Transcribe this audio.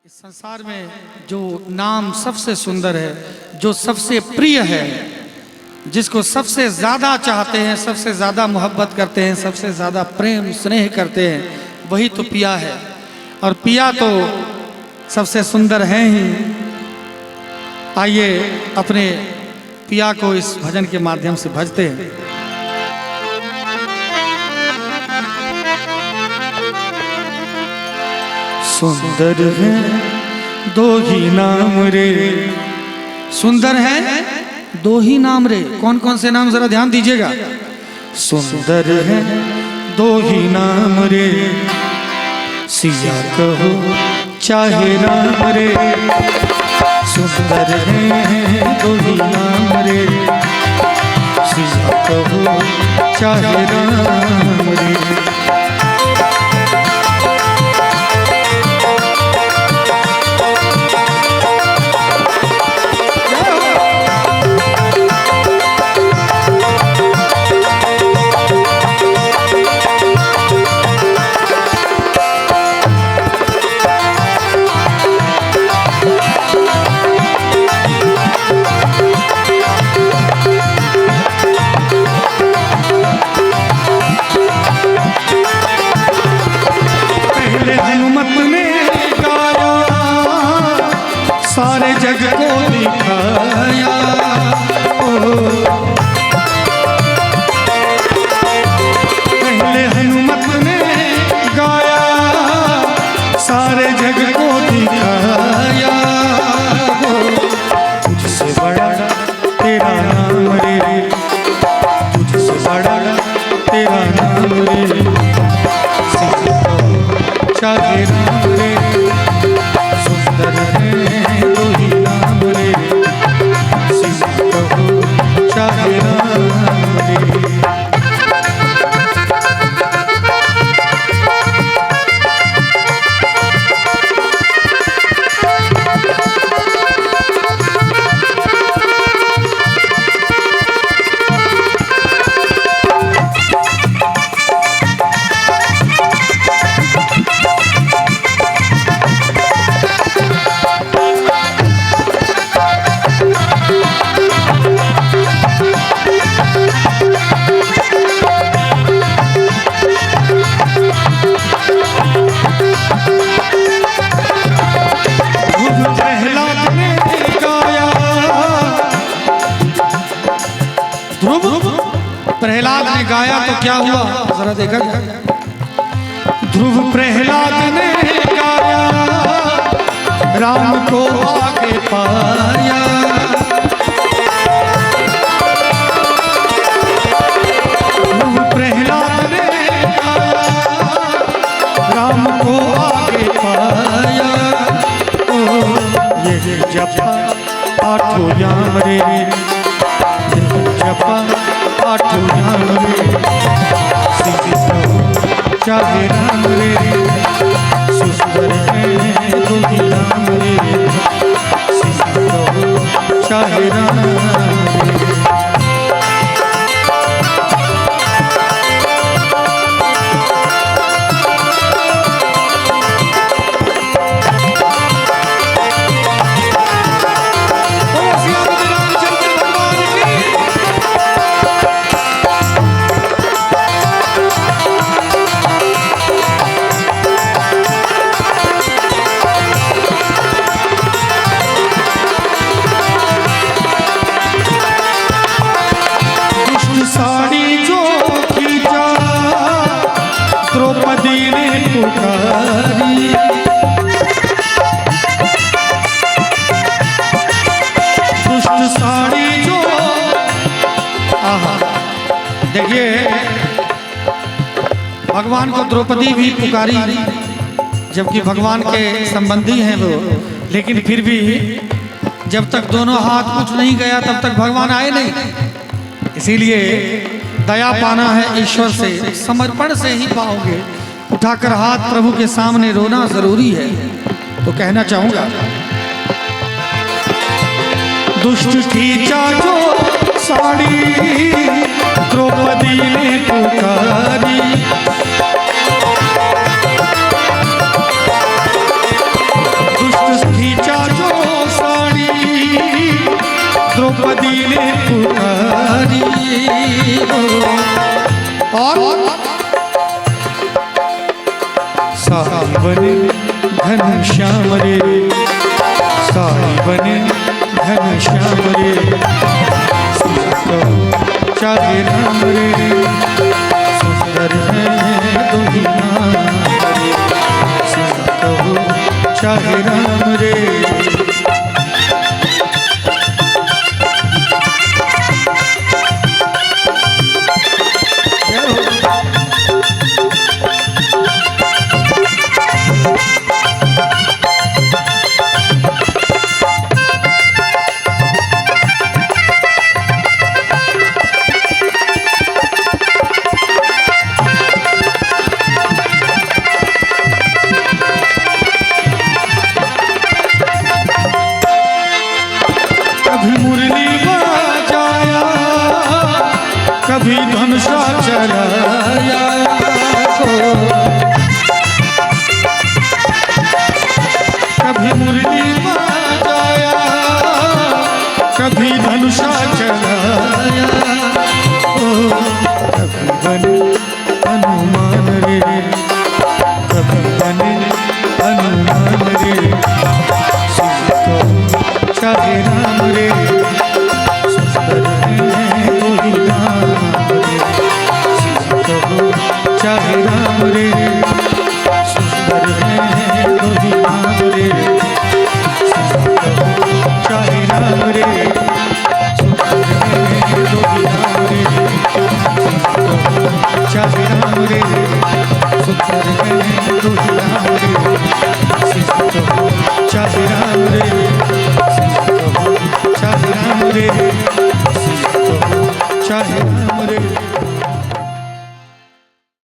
इस संसार में जो नाम सबसे सुंदर है, जो सबसे प्रिय है, जिसको सबसे ज़्यादा चाहते हैं, सबसे ज़्यादा मोहब्बत करते हैं, सबसे ज़्यादा प्रेम स्नेह करते हैं, वही तो पिया है। और पिया तो सबसे सुंदर है ही। आइए अपने पिया को इस भजन के माध्यम से भजते हैं। सुंदर है दो ही नाम रे, सुंदर है दो ही नाम रे। कौन कौन से नाम जरा ध्यान दीजिएगा। सुंदर है दो ही नाम रे, सिया कहो चाहे राम रे। सुंदर है दो ही नाम रे, सिया कहो चाहे राम रे। सारे जग को दिखाया, पहले हनुमत ने गाया, सारे जग को दिखाया। तुझसे बड़ा तेरा नाम रे, तुझसे बड़ा तेरा नाम रे, चाहे राम रे। सुंदर है दो ही नाम रे, सिया कहो चाहे राम रे। प्रहलाद ने गाया तो क्या हुआ जरा देखा। ध्रुव प्रहलाद ने गाया, राम को आगे पाया। ध्रुव प्रहलाद ने गाया, राम को आगे पाया। ओ ये जपा आठों याम रे, जपा आठों नाम रे, सिया कहो चाहे राम रे। सुंदर है दो ही नाम रे, सिया कहो चाहे राम रे। साड़ी जो खींचा द्रौपदी ने पुकारी, दुष्ट साड़ी जो। देखिए भगवान को द्रौपदी भी पुकारी, जबकि भगवान के संबंधी हैं वो, लेकिन फिर भी जब तक दोनों हाथ कुछ नहीं गया तब तक भगवान आए नहीं। इसीलिए दया पाना है ईश्वर से, समर्पण से ही पाओगे। उठाकर हाथ प्रभु के सामने रोना जरूरी है। तो कहना चाहूंगा, दुष्ट खींचा जो साड़ी द्रौपदी ने पुकारी, दुष्ट घनश्याम रे, साई बने घनश्याम रे, चाहे राम रे, सुंदर है दुनिया रे, चाहे राम रे। कभी मुरली बजाया, कभी धनुषा चलाया, कभी मुरली बजाया, कभी धनुषा चलाया, कभी बने हनुमान रे, कभी बने हनुमान रे, चाहे राम रे, सुंदर है कोई नाम रे, चाहे राम रे, सुंदर है कोई नाम रे, चाहे राम रे, सुंदर है कोई नाम रे, चाहे राम रे, सुंदर है कोई नाम रे, चाहे राम रे, चाहे राम रे, चाहे राम रे।